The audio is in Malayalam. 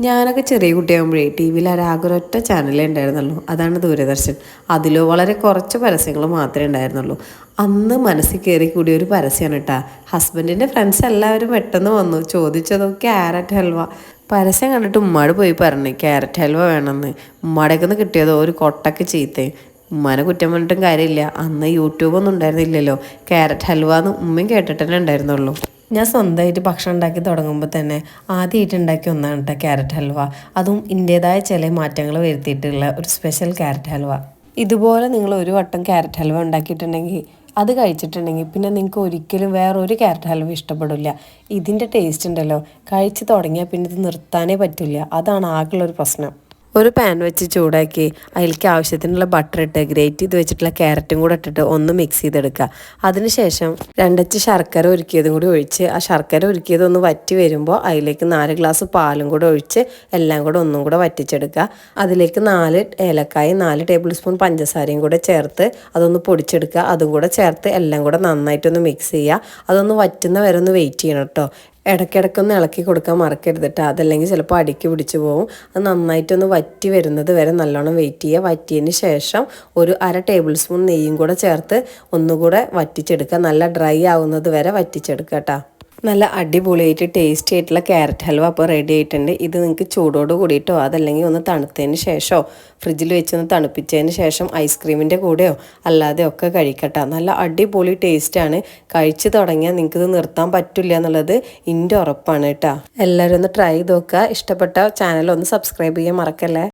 ഞാനൊക്കെ ചെറിയ കുട്ടിയാകുമ്പോഴേ ടി വിയിൽ ആകെ ചാനലേ ഉണ്ടായിരുന്നുള്ളൂ, അതാണ് ദൂരദർശൻ. അതിലോ വളരെ കുറച്ച് പരസ്യങ്ങൾ മാത്രമേ ഉണ്ടായിരുന്നുള്ളൂ. അന്ന് മനസ്സിൽ കയറി കൂടിയ ഒരു പരസ്യമാണ് കേട്ടാ. ഹസ്ബൻഡിൻ്റെ ഫ്രണ്ട്സ് എല്ലാവരും പെട്ടെന്ന് വന്നു, ചോദിച്ചതോ ക്യാരറ്റ് ഹൽവ. പരസ്യം കണ്ടിട്ട് ഉമ്മാട് പോയി പറഞ്ഞു ക്യാരറ്റ് ഹൽവ വേണമെന്ന്. ഉമ്മാടേക്ക് നിന്ന് കിട്ടിയതോ ഒരു കൊട്ടക്ക് ചീത്തേ. ഉമ്മാനെ കുറ്റം പറഞ്ഞിട്ടും കാര്യമില്ല, അന്ന് യൂട്യൂബൊന്നും ഉണ്ടായിരുന്നില്ലല്ലോ. ക്യാരറ്റ് ഹൽവ എന്ന് ഉമ്മയും കേട്ടിട്ട് തന്നെ ഉണ്ടായിരുന്നുള്ളൂ. ഞാൻ സ്വന്തമായിട്ട് ഭക്ഷണം ഉണ്ടാക്കി തുടങ്ങുമ്പോൾ തന്നെ ആദ്യമായിട്ട് ഉണ്ടാക്കിയ ഒന്നാണ് കേട്ടോ ക്യാരറ്റ് ഹൽവ. അതും ഇന്റേതായ ചില മാറ്റങ്ങൾ വരുത്തിയിട്ടുള്ള ഒരു സ്പെഷ്യൽ ക്യാരറ്റ് ഹൽവ. ഇതുപോലെ നിങ്ങൾ ഒരു വട്ടം ക്യാരറ്റ് ഹൽവ ഉണ്ടാക്കിയിട്ടുണ്ടെങ്കിൽ അത് കഴിച്ചിട്ടുണ്ടെങ്കിൽ പിന്നെ നിങ്ങൾക്ക് ഒരിക്കലും വേറൊരു ക്യാരറ്റ് ഹൽവ ഇഷ്ടപ്പെടില്ല. ഇതിൻ്റെ ടേസ്റ്റ് ഉണ്ടല്ലോ, കഴിച്ച് തുടങ്ങിയാൽ പിന്നെ ഇത് നിർത്താനേ പറ്റില്ല. അതാണ് ആകെയുള്ളൊരു പ്രശ്നം. ഒരു പാൻ വെച്ച് ചൂടാക്കി അതിലേക്ക് ആവശ്യത്തിനുള്ള ബട്ടർ ഇട്ട് ഗ്രേറ്റ് ചെയ്ത് വെച്ചിട്ടുള്ള ക്യാരറ്റും കൂടെ ഇട്ടിട്ട് ഒന്ന് മിക്സ് ചെയ്തെടുക്കുക. അതിനുശേഷം രണ്ടച്ച് ശർക്കര ഉരുക്കിയതും കൂടി ഒഴിച്ച് ആ ശർക്കര ഉരുക്കിയതൊന്ന് വറ്റി വരുമ്പോൾ അതിലേക്ക് 4 ഗ്ലാസ് പാലും കൂടെ ഒഴിച്ച് എല്ലാം കൂടെ ഒന്നും കൂടെ വറ്റിച്ചെടുക്കുക. അതിലേക്ക് 4 ഏലക്കായും 4 ടേബിൾ സ്പൂൺ പഞ്ചസാരയും കൂടെ ചേർത്ത് അതൊന്ന് പൊടിച്ചെടുക്കുക. അതും കൂടെ ചേർത്ത് എല്ലാം കൂടെ നന്നായിട്ടൊന്ന് മിക്സ് ചെയ്യുക. അതൊന്ന് വറ്റുന്ന വരെ ഒന്ന് വെയിറ്റ് ചെയ്യണം കേട്ടോ. ഇടയ്ക്കിടയ്ക്കൊന്ന് ഇളക്കി കൊടുക്കാൻ മറക്കരുതിട്ട്, അതല്ലെങ്കിൽ ചിലപ്പോൾ അടിക്ക് പിടിച്ച് പോകും. അത് നന്നായിട്ടൊന്ന് വറ്റി വരുന്നത് വരെ നല്ലോണം വെയിറ്റ് ചെയ്യുക. വറ്റിയതിന് ശേഷം ഒരു 1/2 ടേബിൾ സ്പൂൺ നെയ്യും കൂടെ ചേർത്ത് ഒന്നുകൂടെ വറ്റിച്ചെടുക്കുക. നല്ല ഡ്രൈ ആവുന്നത് വരെ വറ്റിച്ചെടുക്കുക കേട്ടോ. നല്ല അടിപൊളിയായിട്ട് ടേസ്റ്റി ആയിട്ടുള്ള ക്യാരറ്റ് ഹൽവ അപ്പോൾ റെഡി ആയിട്ടുണ്ട്. ഇത് നിങ്ങൾക്ക് ചൂടോട് കൂടിയിട്ടോ അതല്ലെങ്കിൽ ഒന്ന് തണുത്തതിന് ശേഷമോ ഫ്രിഡ്ജിൽ വെച്ചൊന്ന് തണുപ്പിച്ചതിന് ശേഷം ഐസ്ക്രീമിൻ്റെ കൂടെയോ അല്ലാതെ ഒക്കെ കഴിക്കട്ടെ. നല്ല അടിപൊളി ടേസ്റ്റാണ്. കഴിച്ച് തുടങ്ങിയാൽ നിങ്ങൾക്കിത് നിർത്താൻ പറ്റില്ല എന്നുള്ളത് എൻ്റെ ഉറപ്പാണ് കേട്ടോ. എല്ലാവരും ഒന്ന് ട്രൈ ചെയ്ത് നോക്കുക. ഇഷ്ടപ്പെട്ട ചാനൽ ഒന്ന് സബ്സ്ക്രൈബ് ചെയ്യാൻ മറക്കല്ലേ.